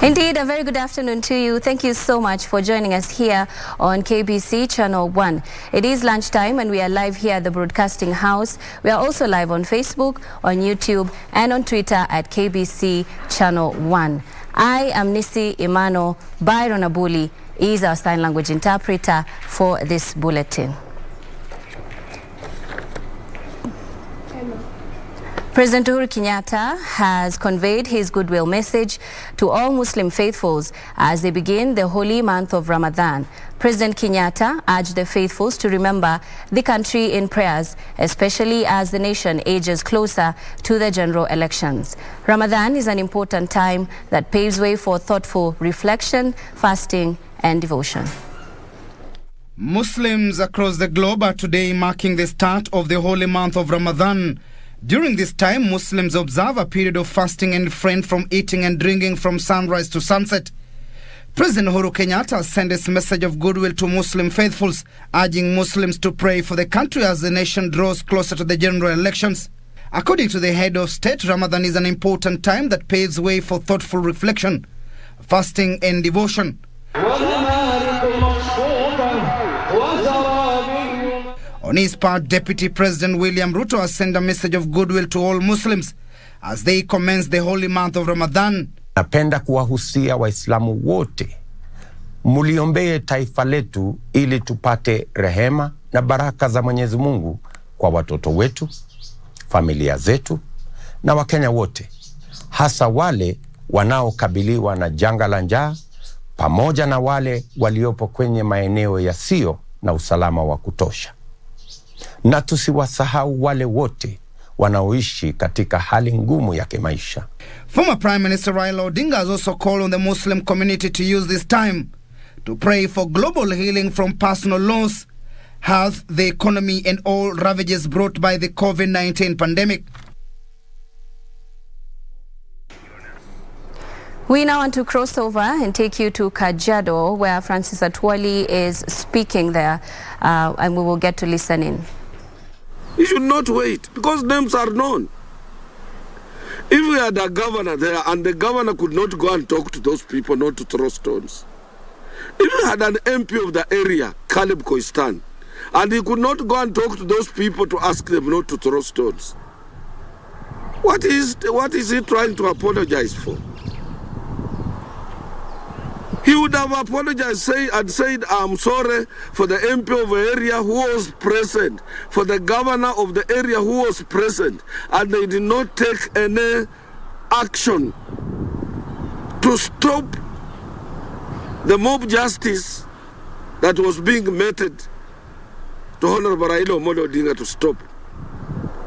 Indeed, a very good afternoon to you. Thank you so much for joining us here on KBC Channel 1. It is lunchtime and we are live here at the Broadcasting House. We are also live on Facebook, on YouTube and on Twitter at KBC Channel 1. I am Nissie. Imano. Byron Abuli is our sign language interpreter for this bulletin. President Uhuru Kenyatta has conveyed his goodwill message to all Muslim faithfuls as they begin the holy month of Ramadan. President Kenyatta urged the faithfuls to remember the country in prayers, especially as the nation ages closer to the general elections. Ramadan is an important time that paves way for thoughtful reflection, fasting, and devotion. Muslims across the globe are today marking the start of the holy month of Ramadan. During this time, Muslims observe a period of fasting and refrain from eating and drinking from sunrise to sunset. President Uhuru Kenyatta sent his message of goodwill to Muslim faithfuls, urging Muslims to pray for the country as the nation draws closer to the general elections. According to the head of state, Ramadan is an important time that paves way for thoughtful reflection, fasting and devotion. On his part, Deputy President William Ruto has sent a message of goodwill to all Muslims as they commence the holy month of Ramadan. Napenda kuwahusia Waislamu wote muliombee taifa letu ili tupate rehema na baraka za Mwenyezi Mungu kwa watoto wetu, familia zetu na Wakenya wote, hasa wale wanaokabiliwa na janga la njaa pamoja na wale waliopo kwenye maeneo yasiyo na usalama wa kutosha. Na tusiwasahau wale wote wanaoishi katika hali ngumu ya kimaisha. Former Prime Minister Raila Odinga has also called on the Muslim community to use this time to pray for global healing from personal loss, health, the economy and all ravages brought by the COVID-19 pandemic. We now want to cross over and take you to Kajiado, where Francis Atwoli is speaking there, and we will get to listen in. You should not wait, because names are known. If we had a governor there and the governor could not go and talk to those people, not to throw stones. If we had an MP of the area, Caleb Koistan, and he could not go and talk to those people to ask them not to throw stones, what is he trying to apologize for? He would have apologized and said, I'm sorry for the MP of the area who was present, for the governor of the area who was present, and they did not take any action to stop the mob justice that was being meted to Honorable Raila Amolo Odinga to stop.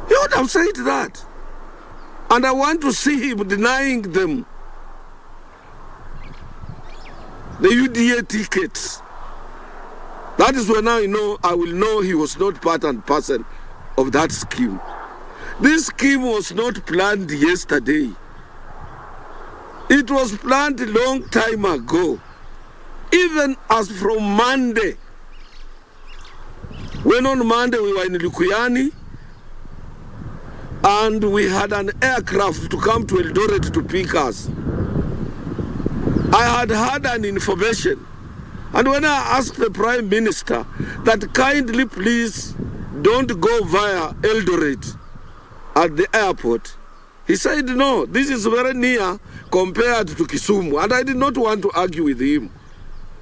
He would have said that. And I want to see him denying them the UDA tickets. That is when I will know he was not part and parcel of that scheme. This scheme was not planned yesterday. It was planned a long time ago. Even as from Monday. When on Monday we were in Lukuyani and we had an aircraft to come to Eldoret to pick us. I had an information, and when I asked the Prime Minister that kindly please don't go via Eldoret at the airport, he said no, this is very near compared to Kisumu, and I did not want to argue with him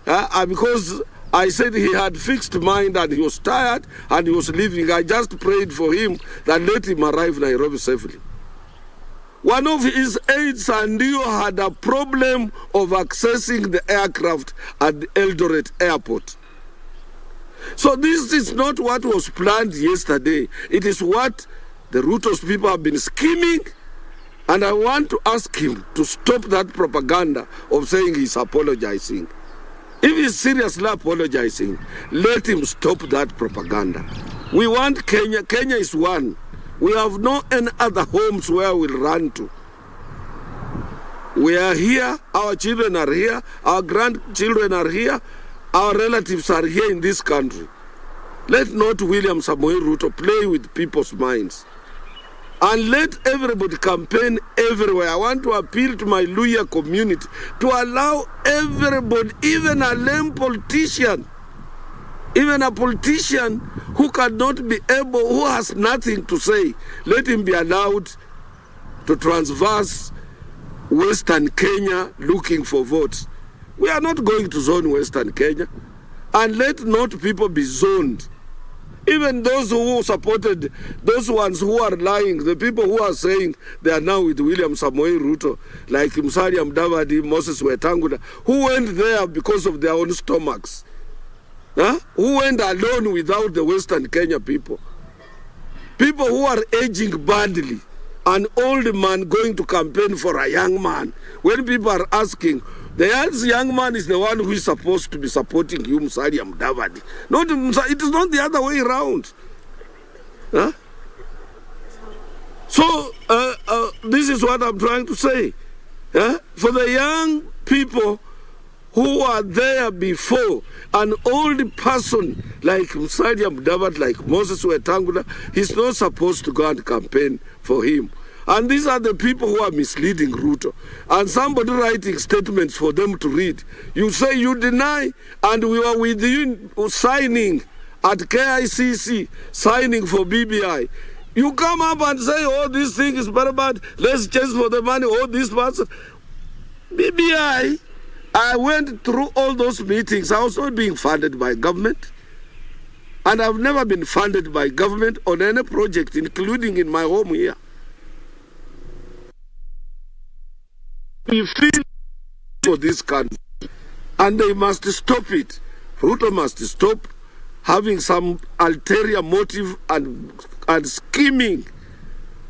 because I said he had fixed mind and he was tired and he was leaving. I just prayed for him that let him arrive Nairobi safely. One of his aides, Sandio, had a problem of accessing the aircraft at the Eldoret airport. So this is not what was planned yesterday. It is what the Ruto's people have been scheming, and I want to ask him to stop that propaganda of saying he's apologizing. If he's seriously apologizing, let him stop that propaganda. We want Kenya. Kenya is one. We have no any other homes where we'll run to. We are here, our children are here, our grandchildren are here, our relatives are here in this country. Let not William Samoei Ruto play with people's minds. and let everybody campaign everywhere. I want to appeal to my Luhya community to allow everybody, even a lame politician, even a politician who cannot be able, who has nothing to say, let him be allowed to transverse Western Kenya looking for votes. We are not going to zone Western Kenya, and let not people be zoned. Even those who supported, those ones who are lying, the people who are saying they are now with William Samoei Ruto, like Musalia Mudavadi, Moses Wetangula, who went there because of their own stomachs. Who went alone without the Western Kenya people. People who are aging badly, an old man going to campaign for a young man. When people are asking, the young man is the one who is supposed to be supporting you, Musalia Mudavadi. It is not the other way around. So, this is what I'm trying to say. For the young people who are there before, an old person like Musalia Mudavadi, like Moses Wetangula, he's not supposed to go and campaign for him. And these are the people who are misleading Ruto. And somebody writing statements for them to read. You say you deny, and we were with you signing at KICC, signing for BBI. You come up and say, oh, this thing is very bad, let's change for the money, oh, this person. BBI, I went through all those meetings. I was not being funded by government. And I've never been funded by government on any project, including in my home here. We feel for this country, and they must stop it. Ruto must stop having some ulterior motive and scheming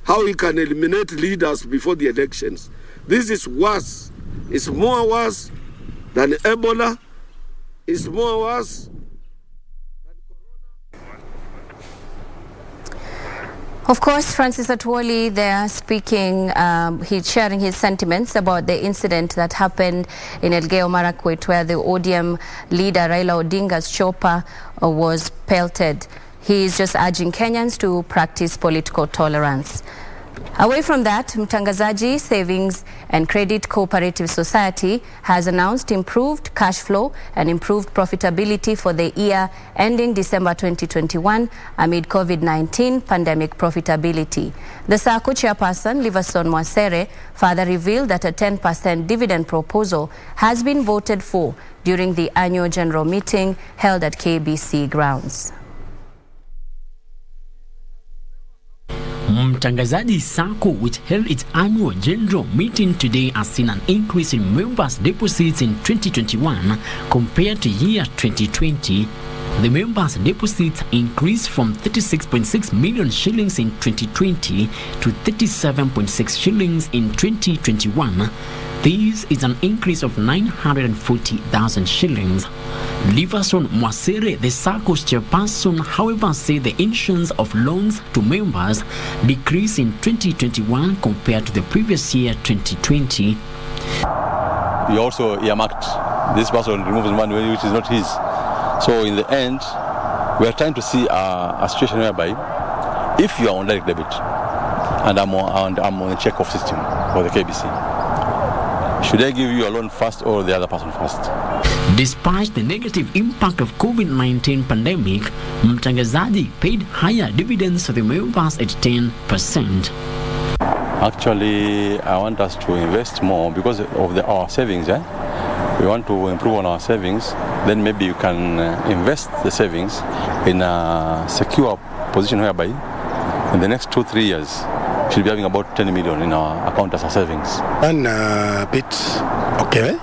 how he can eliminate leaders before the elections. This is worse. It's more worse than Ebola. It's more worse. Of course, Francis Atwoli there speaking, he's sharing his sentiments about the incident that happened in Elgeyo Marakwet, where the ODM leader Raila Odinga's chopper was pelted. He is just urging Kenyans to practice political tolerance. Away from that, Mtangazaji Savings and Credit Cooperative Society has announced improved cash flow and improved profitability for the year ending December 2021 amid COVID-19 pandemic profitability. The SACCO chairperson, Liverson Mwasere, further revealed that a 10% dividend proposal has been voted for during the annual general meeting held at KBC grounds. Mtangazaji SACCO, which held its annual general meeting today, has seen an increase in members' deposits in 2021 compared to year 2020. The members' deposits increased from 36.6 million shillings in 2020 to 37.6 shillings in 2021. This is an increase of 940,000 shillings. Liverson Mwasere, the SACCO's chairperson, however, said the issuance of loans to members decreased in 2021 compared to the previous year, 2020. He also earmarked this person removes money which is not his. So in the end, we are trying to see a situation whereby if you are on direct debit and I'm on a check-off system for the KBC, should I give you a loan first or the other person first? Despite the negative impact of COVID-19 pandemic, Mtangazaji paid higher dividends to the members at 10%. Actually, I want us to invest more because of our savings. We want to improve on our savings. Then maybe you can invest the savings in a secure position whereby in the next 2-3 years, we should be having about 10 million in our account as a savings. And a bit okay,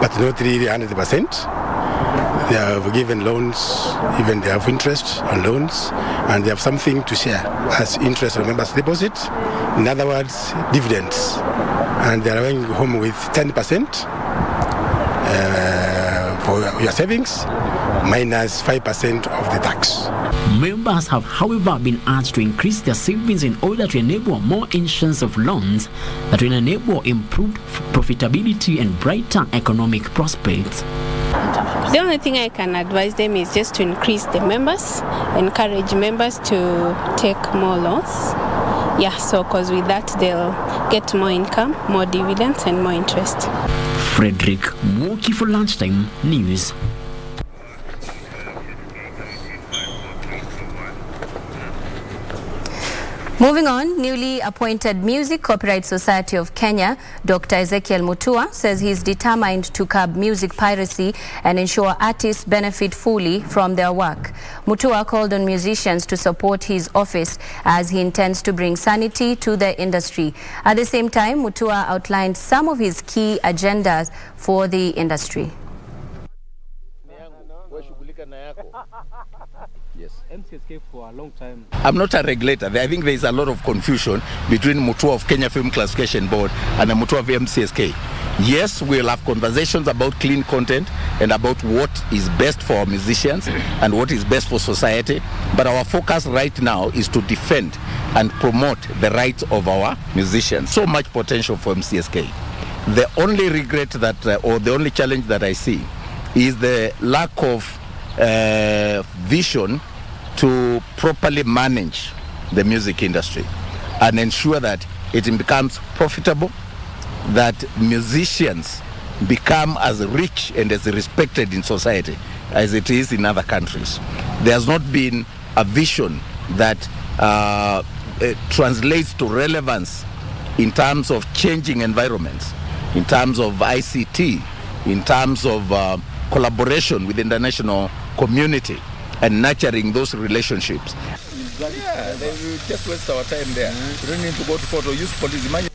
but not really 100%. They have given loans, even they have interest on loans, and they have something to share as interest on members' deposit. In other words, dividends. And they are going home with 10% for your savings, minus 5% of the tax. Members have, however, been urged to increase their savings in order to enable more issuance of loans that will enable improved profitability and brighter economic prospects. The only thing I can advise them is just to increase the members, encourage members to take more loans. yeah, so because with that they'll get more income, more dividends and more interest. Frederick Mwoki for Lunchtime News. Moving on, newly appointed Music Copyright Society of Kenya, Dr. Ezekiel Mutua, says he is determined to curb music piracy and ensure artists benefit fully from their work. Mutua called on musicians to support his office as he intends to bring sanity to the industry. At the same time, Mutua outlined some of his key agendas for the industry. Yes. MCSK for a long time. I'm not a regulator. I think there is a lot of confusion between Mutua of Kenya Film Classification Board and the Mutua of MCSK. Yes, we'll have conversations about clean content and about what is best for our musicians and what is best for society. But our focus right now is to defend and promote the rights of our musicians. So much potential for MCSK. The only regret that, or the only challenge that I see is the lack of vision to properly manage the music industry and ensure that it becomes profitable, that musicians become as rich and as respected in society as it is in other countries. There has not been a vision that translates to relevance in terms of changing environments, in terms of ICT, in terms of collaboration with the international community and nurturing those relationships. Yeah, they will just waste our time there. We don't need to go to court or use police. Imagine.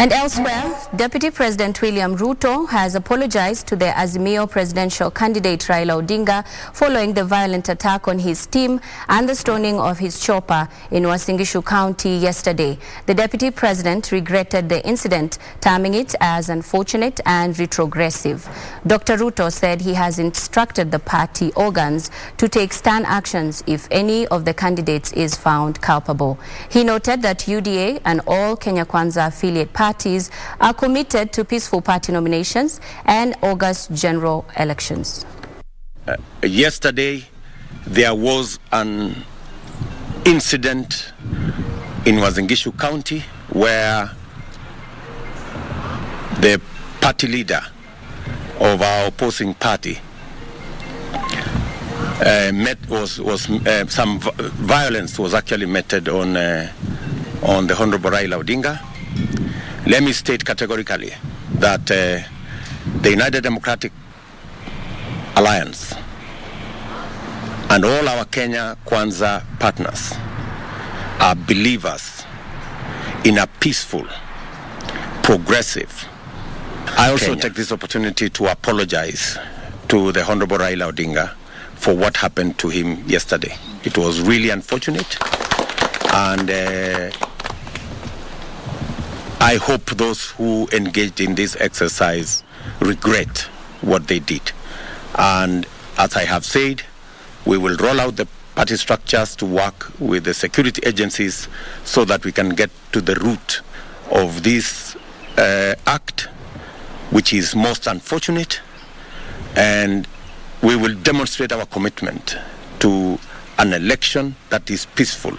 And elsewhere, Deputy President William Ruto has apologized to the Azimio presidential candidate Raila Odinga following the violent attack on his team and the stoning of his chopper in Uasin Gishu County yesterday. The Deputy President regretted the incident, terming it as unfortunate and retrogressive. Dr. Ruto said he has instructed the party organs to take stern actions if any of the candidates is found culpable. He noted that UDA and all Kenya Kwanza affiliate parties are committed to peaceful party nominations and August general elections. Yesterday, there was an incident in Uasin Gishu County where the party leader of our opposing party some violence was actually meted on the Honorable Raila Odinga. Let me state categorically that the United Democratic Alliance and all our Kenya Kwanza partners are believers in a peaceful, progressive. I also take this opportunity to apologize to the Honorable Raila Odinga for what happened to him yesterday. It was really unfortunate, and I hope those who engaged in this exercise regret what they did. And as I have said, we will roll out the party structures to work with the security agencies so that we can get to the root of this act, which is most unfortunate, and we will demonstrate our commitment to an election that is peaceful.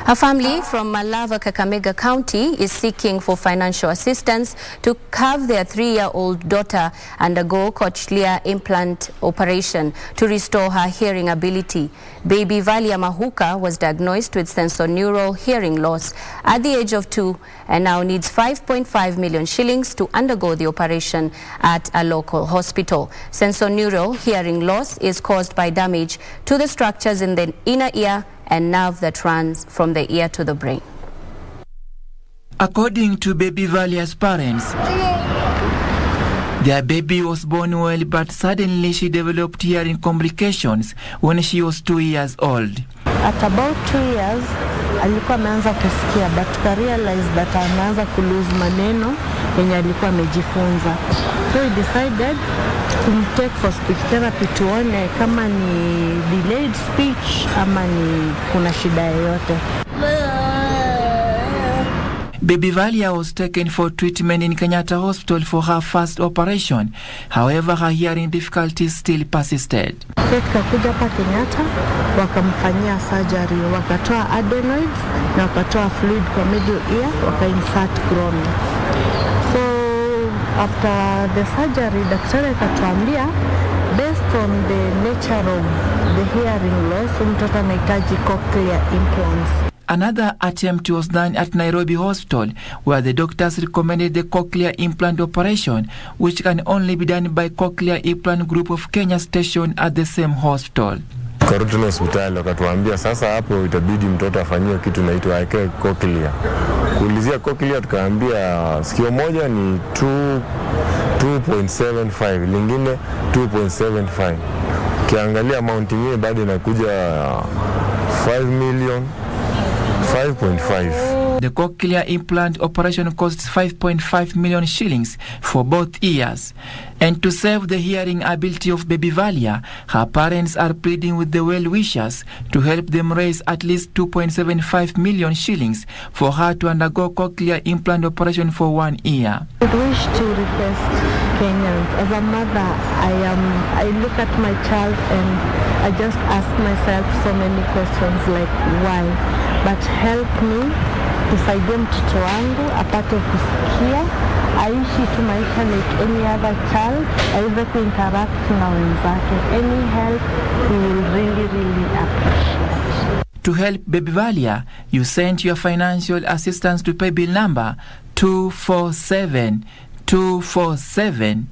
A family from Malava, Kakamega County is seeking for financial assistance to have their 3-year-old daughter undergo cochlear implant operation to restore her hearing ability. Baby Valia Mahuka was diagnosed with sensorineural hearing loss at the age of 2 and now needs 5.5 million shillings to undergo the operation at a local hospital. Sensorineural hearing loss is caused by damage to the structures in the inner ear and nerve that runs from the ear to the brain. According to baby Valia's parents, their baby was born well, but suddenly she developed hearing complications when she was 2 years old. At about 2 years, alikuwa ameanza kusikia, but I realized that ameanza kulose maneno yenye alikuwa amejifunza. So we decided to take for speech therapy tuone kama ni delayed speech ama ni kuna shida yoyote. Baby Valia was taken for treatment in Kenyatta Hospital for her first operation. However, her hearing difficulties still persisted. Tukakuja hapa Kenyatta, wakamfanyia surgery, wakatoa adenoids na wakatoa fluid kwa middle ear, waka-insert grommets. So after the surgery, daktari akatuambia based on the nature of the hearing loss, mtoto anahitaji cochlear implants. Another attempt was done at Nairobi Hospital, where the doctors recommended the cochlear implant operation, which can only be done by Cochlear Implant Group of Kenya stationed at the same hospital. Karudi hospitali wakatuambia sasa hapo itabidi mtoto afanyiwe kitu inaitwa ake cochlear. Kuulizia cochlear tukaambia sikio moja ni 2.75, lingine 2.75. Kiangalia amount nyingine bado inakuja 5,500,000. The cochlear implant operation costs 5.5 million shillings for both ears. And to save the hearing ability of baby Valia, her parents are pleading with the well-wishers to help them raise at least 2.75 million shillings for her to undergo cochlear implant operation for one ear. I wish to request Kenyans. As a mother, I look at my child and I just ask myself so many questions like why. But help me tusaidie mtoto wangu apate kusikia, aishi tu maisha like any other child, aweze kuinteract na wenzake. Any help we will really appreciate. To help baby Valia, you sent your financial assistance to pay bill number 247247,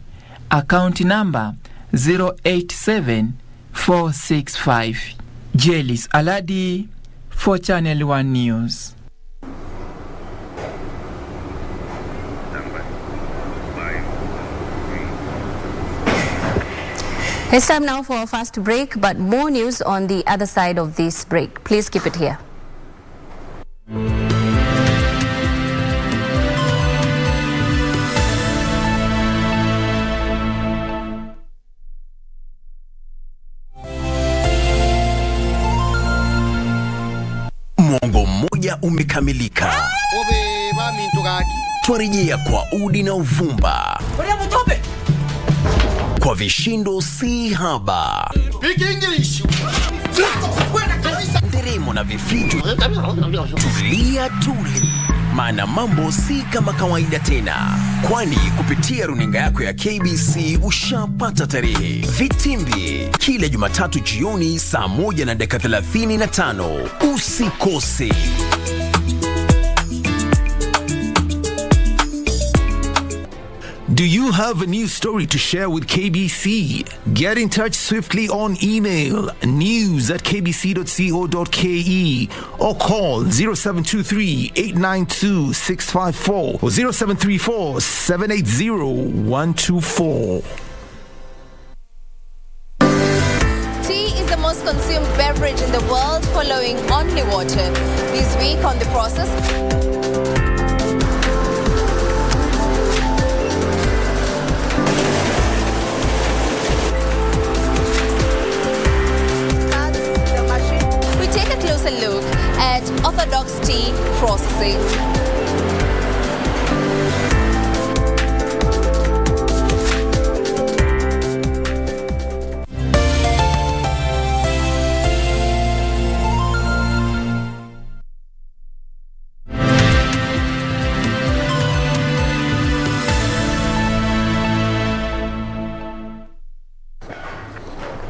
account number 087465. Jelis Aladi for Channel 1 News. It's time now for a fast break, but more news on the other side of this break. Please keep it here. Mwongo mmoja umekamilika. Twarejea kwa udi na uvumba, kwa vishindo si haba, nderemo na vifijo. Tulia tuli, maana mambo si kama kawaida tena, kwani kupitia runinga yako ya KBC ushapata tarehe. Vitimbi kila Jumatatu jioni saa 1:35. Usikose. Do you have a news story to share with KBC? Get in touch swiftly on email news@kbc.co.ke or call 0723-892-654 or 0734-780-124. Tea is the most consumed beverage in the world, following only water. This week on The Process, a look at orthodox tea processing.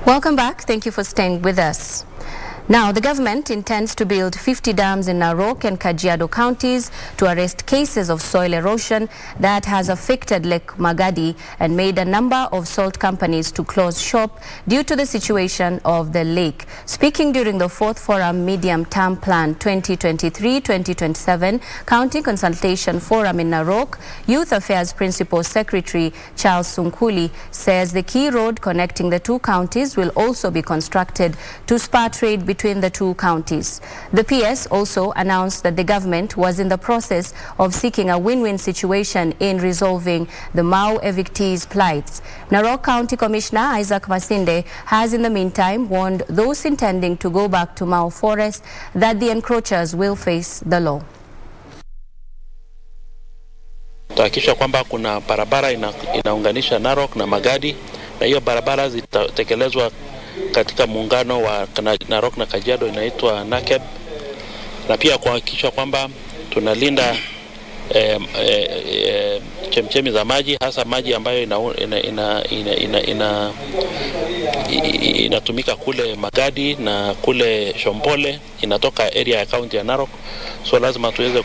Welcome back. Thank you for staying with us. Now, the government intends to build 50 dams in Narok and Kajiado counties to arrest cases of soil erosion that has affected Lake Magadi and made a number of salt companies to close shop due to the situation of the lake. Speaking during the 4th Forum Medium Term Plan 2023-2027 County Consultation Forum in Narok, Youth Affairs Principal Secretary Charles Sunkuli says the key road connecting the two counties will also be constructed to spur trade between the two counties. The PS also announced that the government was in the process of seeking a win-win situation in resolving the Mau evictees' plights. Narok County Commissioner Isaac Masinde has in the meantime warned those intending to go back to Mau Forest that the encroachers will face the law. Tuhakikisha kwamba kuna barabara inaunganisha Narok na Magadi, na hiyo barabara zitatekelezwa katika muungano wa Narok na Kajiado inaitwa NAKEB, na pia kuhakikisha kwamba tunalinda chemchemi za maji, hasa maji ambayo inatumika kule Magadi na kule Shompole, inatoka area ya county ya Narok. So lazima tuweze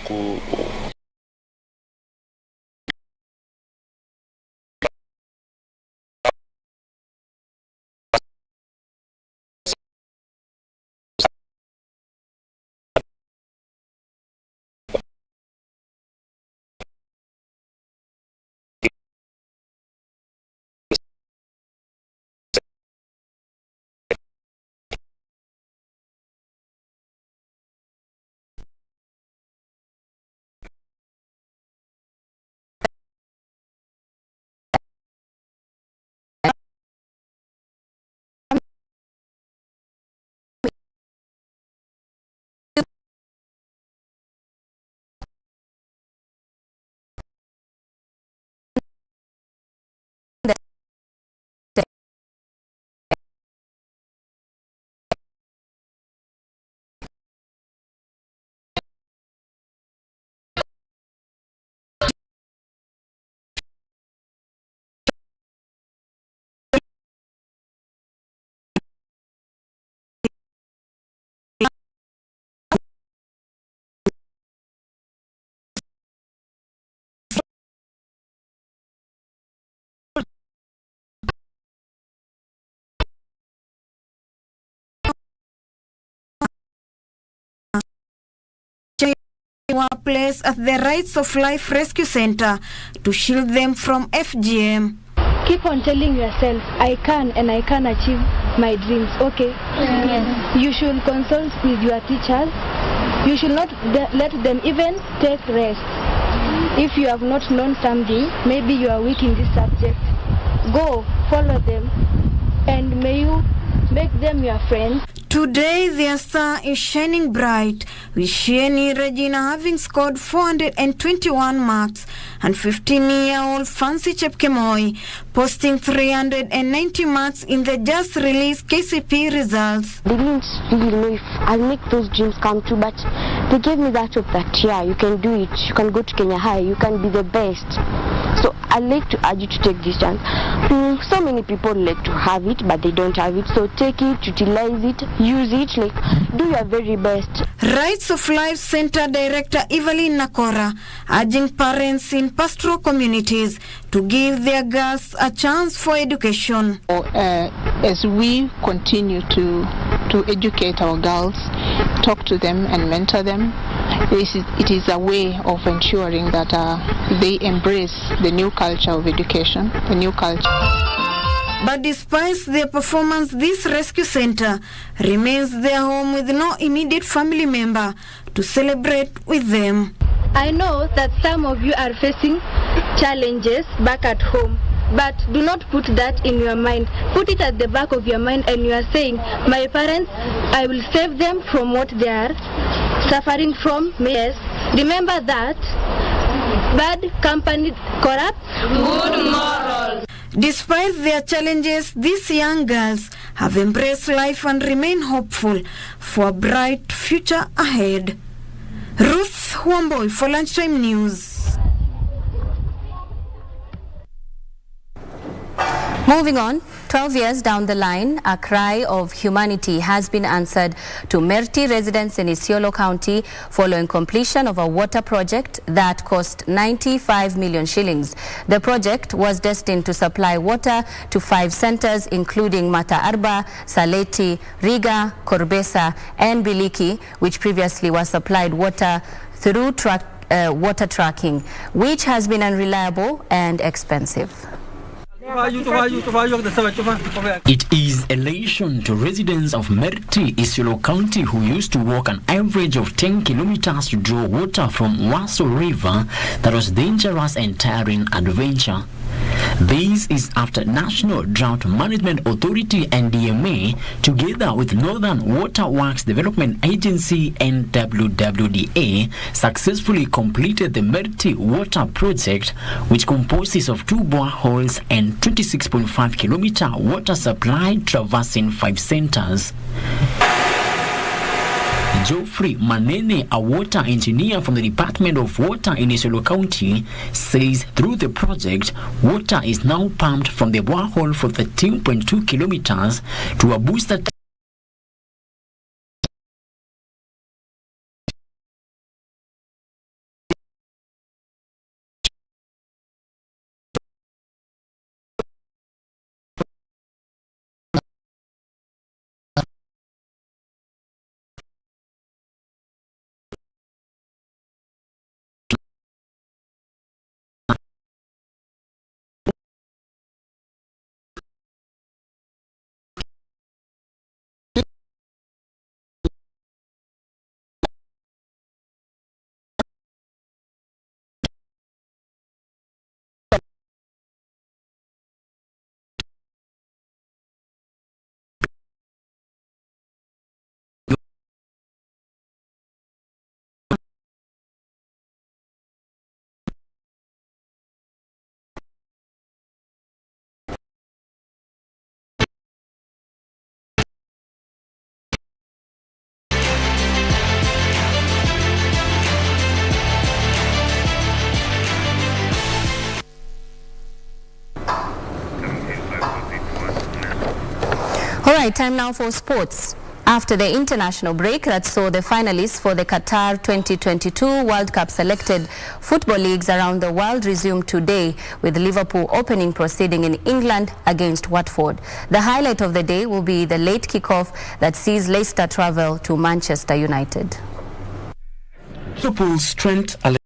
were placed at the Rights of Life Rescue Center to shield them from FGM. Keep on telling yourself, I can and I can achieve my dreams, okay? Yes. You should consult with your teachers. You should not let them even take rest. If you have not known something, maybe you are weak in this subject, go, follow them, and may you make them your friends. Today, their star is shining bright, with Shieni Regina having scored 421 marks and 15-year-old Fancy Chepkemoi posting 390 marks in the just released KCP results. They didn't really know if I'll make those dreams come true, but they gave me that hope that, yeah, you can do it, you can go to Kenya High, you can be the best. So I'd like to urge you to take this chance. So many people like to have it, but they don't have it. So take it, utilize it, use it, like do your very best. Rights of Life Center Director Evelyn Nakora urging parents in pastoral communities to give their girls a chance for education. As we continue to educate our girls, talk to them and mentor them, it is a way of ensuring that they embrace the new culture of education, the new culture. But despite their performance, this rescue center remains their home with no immediate family member to celebrate with them. I know that some of you are facing challenges back at home, but do not put that in your mind. Put it at the back of your mind and you are saying, my parents, I will save them from what they are suffering from. Yes, remember that bad company corrupts good morals. Despite their challenges, these young girls have embraced life and remain hopeful for a bright future ahead. Ruth Wamboy for Lunchtime News. Moving on, 12 years down the line, a cry of humanity has been answered to Merti residents in Isiolo County following completion of a water project that cost 95 million shillings. The project was destined to supply water to 5 centers including Mata Arba, Saleti, Riga, Korbesa and Biliki, which previously was supplied water through water trucking, which has been unreliable and expensive. It is elation to residents of Merti, Isiolo County, who used to walk an average of 10 kilometers to draw water from Waso River that was dangerous and tiring adventure. This is after National Drought Management Authority (NDMA), together with Northern Water Works Development Agency (NWWDA), successfully completed the Merti Water Project, which composes of 2 boreholes and 26.5-kilometer water supply traversing 5 centers. Geoffrey Manene, a water engineer from the Department of Water in Isiolo County, says through the project, water is now pumped from the borehole for 13.2 kilometers to a booster All right, time now for sports. After the international break that saw the finalists for the Qatar 2022 World Cup selected, football leagues around the world resumed today, with Liverpool opening proceeding in England against Watford. The highlight of the day will be the late kickoff that sees Leicester travel to Manchester United. Liverpool's strength